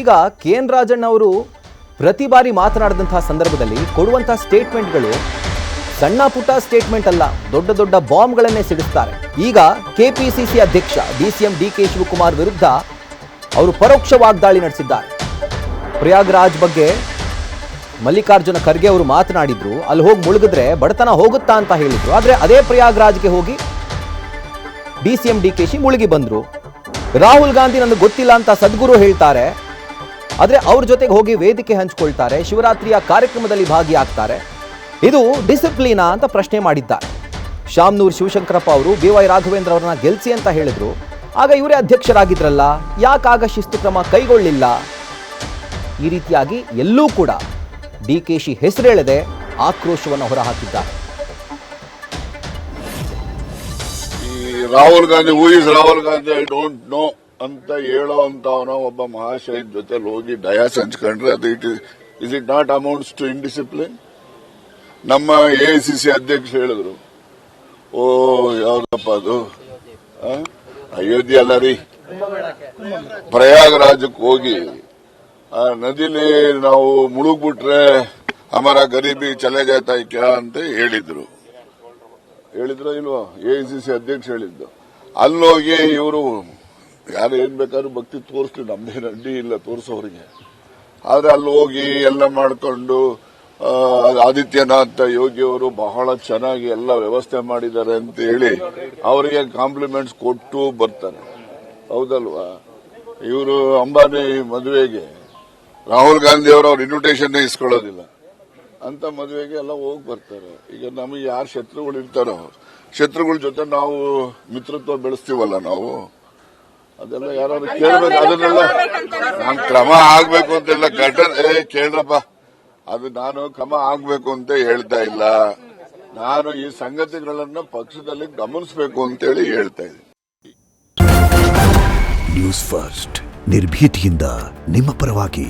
ಈಗ ಕೆ.ಎನ್. ರಾಜಣ್ಣ ಅವರು ಪ್ರತಿ ಬಾರಿ ಮಾತನಾಡಿದಂತಹ ಸಂದರ್ಭದಲ್ಲಿ ಕೊಡುವಂತಹ ಸ್ಟೇಟ್ಮೆಂಟ್ಗಳು ಸಣ್ಣ ಪುಟ್ಟ ಸ್ಟೇಟ್ಮೆಂಟ್ ಅಲ್ಲ, ದೊಡ್ಡ ದೊಡ್ಡ ಬಾಂಬ್ಗಳನ್ನೇ ಸಿಡಿಸ್ತಾರೆ. ಈಗ ಕೆಪಿಸಿಸಿ ಅಧ್ಯಕ್ಷ ಡಿಸಿಎಂ ಡಿ.ಕೆ. ಶಿವಕುಮಾರ್ ವಿರುದ್ಧ ಅವರು ಪರೋಕ್ಷ ವಾಗ್ದಾಳಿ ನಡೆಸಿದ್ದಾರೆ. ಪ್ರಯಾಗ್ರಾಜ್ ಬಗ್ಗೆ ಮಲ್ಲಿಕಾರ್ಜುನ ಖರ್ಗೆ ಅವರು ಮಾತನಾಡಿದ್ರು, ಅಲ್ಲಿ ಹೋಗಿ ಮುಳುಗಿದ್ರೆ ಬಡತನ ಹೋಗುತ್ತಾ ಅಂತ ಹೇಳಿದ್ರು. ಆದ್ರೆ ಅದೇ ಪ್ರಯಾಗ್ರಾಜ್ಗೆ ಹೋಗಿ ಡಿಸಿಎಂ ಡಿ.ಕೆ. ಮುಳುಗಿ ಬಂದ್ರು. ರಾಹುಲ್ ಗಾಂಧಿ ನನಗೆ ಗೊತ್ತಿಲ್ಲ ಅಂತ ಸದ್ಗುರು ಹೇಳ್ತಾರೆ, ಆದ್ರೆ ಅವ್ರ ಜೊತೆಗೆ ಹೋಗಿ ವೇದಿಕೆ ಹಂಚಿಕೊಳ್ತಾರೆ, ಶಿವರಾತ್ರಿಯ ಕಾರ್ಯಕ್ರಮದಲ್ಲಿ ಭಾಗಿಯಾಗ್ತಾರೆ. ಇದು ಡಿಸಿಪ್ಲಿನಾ ಅಂತ ಪ್ರಶ್ನೆ ಮಾಡಿದ್ದಾರೆ. ಶಾಮನೂರ್ ಶಿವಶಂಕರಪ್ಪ ಅವರು ಬಿ.ವೈ. ರಾಘವೇಂದ್ರ ಅವರನ್ನ ಗೆಲ್ಸಿ ಅಂತ ಹೇಳಿದ್ರು. ಆಗ ಇವರೇ ಅಧ್ಯಕ್ಷರಾಗಿದ್ರಲ್ಲ, ಯಾಕಾಗ ಶಿಸ್ತು ಕ್ರಮ ಕೈಗೊಳ್ಳಿಲ್ಲ? ಈ ರೀತಿಯಾಗಿ ಎಲ್ಲೂ ಕೂಡ ಡಿ.ಕೆ.ಶಿ ಹೆಸರೇಳದೆ ಆಕ್ರೋಶವನ್ನು ಹೊರಹಾಕಿದ್ದಾರೆ. Rahul Gandhi Rahul Gandhi I don't know ಅಂತ ಹೇಳೋ ಅಂತವನ ಒಬ್ಬ ಮಹಾಶಯ ಜೊತೆ ಹೋಗಿ ಡಯಾಸ್ ಹಂಚ್ಕೊಂಡ್ರೆ ಅದು is it not amounts to indiscipline? ನಮ್ಮ ಎಐಸಿಸಿ ಅಧ್ಯಕ್ಷ ಹೇಳಿದ್ರು, ಓ ಯಾವ್ದಪ್ಪ ಅದು ಅಯೋಧ್ಯೆ ಅಲ್ಲ ರೀ, ಪ್ರಯಾಗರಾಜಕ್ಕೆ ಹೋಗಿ ಆ ನದಿಲಿ ನಾವು ಮುಳುಗ್ಬಿಟ್ರೆ ಹಮಾರ ಗರೀಬಿ ಚಲೆ ಜಾತಾ ಕ್ಯಾ ಅಂತ ಹೇಳಿದ್ರು ಇಲ್ವಾ? ಎಐಸಿಸಿ ಅಧ್ಯಕ್ಷ ಹೇಳಿದ್ದು. ಅಲ್ಲೋಗಿ ಇವರು ಯಾರು ಏನ್ ಬೇಕಾದ್ರೂ ಭಕ್ತಿ ತೋರಿಸ್ಲಿ, ನಮ್ದೇನು ಅಡ್ಡಿ ಇಲ್ಲ ತೋರಿಸೋರಿಗೆ. ಆದ್ರೆ ಅಲ್ಲಿ ಹೋಗಿ ಎಲ್ಲ ಮಾಡ್ಕೊಂಡು ಆದಿತ್ಯನಾಥ್ ಯೋಗಿ ಅವರು ಬಹಳ ಚೆನ್ನಾಗಿ ಎಲ್ಲ ವ್ಯವಸ್ಥೆ ಮಾಡಿದ್ದಾರೆ ಅಂತ ಹೇಳಿ ಅವರಿಗೆ ಕಾಂಪ್ಲಿಮೆಂಟ್ಸ್ ಕೊಟ್ಟು ಬರ್ತಾರೆ, ಹೌದಲ್ವಾ? ಇವರು ಅಂಬಾನಿ ಮದುವೆಗೆ ರಾಹುಲ್ ಗಾಂಧಿ ಅವರು ಅವ್ರ ಇನ್ವಿಟೇಷನ್ ಇಸ್ಕೊಳ್ಳೋದಿಲ್ಲ ಅಂತ ಮದುವೆಗೆ ಎಲ್ಲ ಹೋಗಿ ಬರ್ತಾರೆ. ಈಗ ನಮಗೆ ಯಾರು ಶತ್ರುಗಳು ಇರ್ತಾರೋ ಶತ್ರುಗಳ ಜೊತೆ ನಾವು ಮಿತ್ರತ್ವ ಬೆಳೆಸ್ತೀವಲ್ಲ ನಾವು, ಅದೆಲ್ಲ ಯಾರು ಕೇಳ್ಬೇಕು. ಅದನ್ನೆಲ್ಲ ನಾನು ಕ್ರಮ ಆಗ್ಬೇಕು ಅಂತೆಲ್ಲ ಕೇಳ್ರಪ್ಪ, ಅದು ನಾನು ಕ್ರಮ ಆಗ್ಬೇಕು ಅಂತ ಹೇಳ್ತಾ ಇಲ್ಲ. ನಾನು ಈ ಸಂಗತಿಗಳನ್ನ ಪಕ್ಷದಲ್ಲಿ ಗಮನಿಸಬೇಕು ಅಂತೇಳಿ ಹೇಳ್ತಾ ಇದ್ದೀನಿ. ನ್ಯೂಸ್ ಫಸ್ಟ್ ನಿರ್ಭೀತಿಯಿಂದ ನಿಮ್ಮ ಪರವಾಗಿ.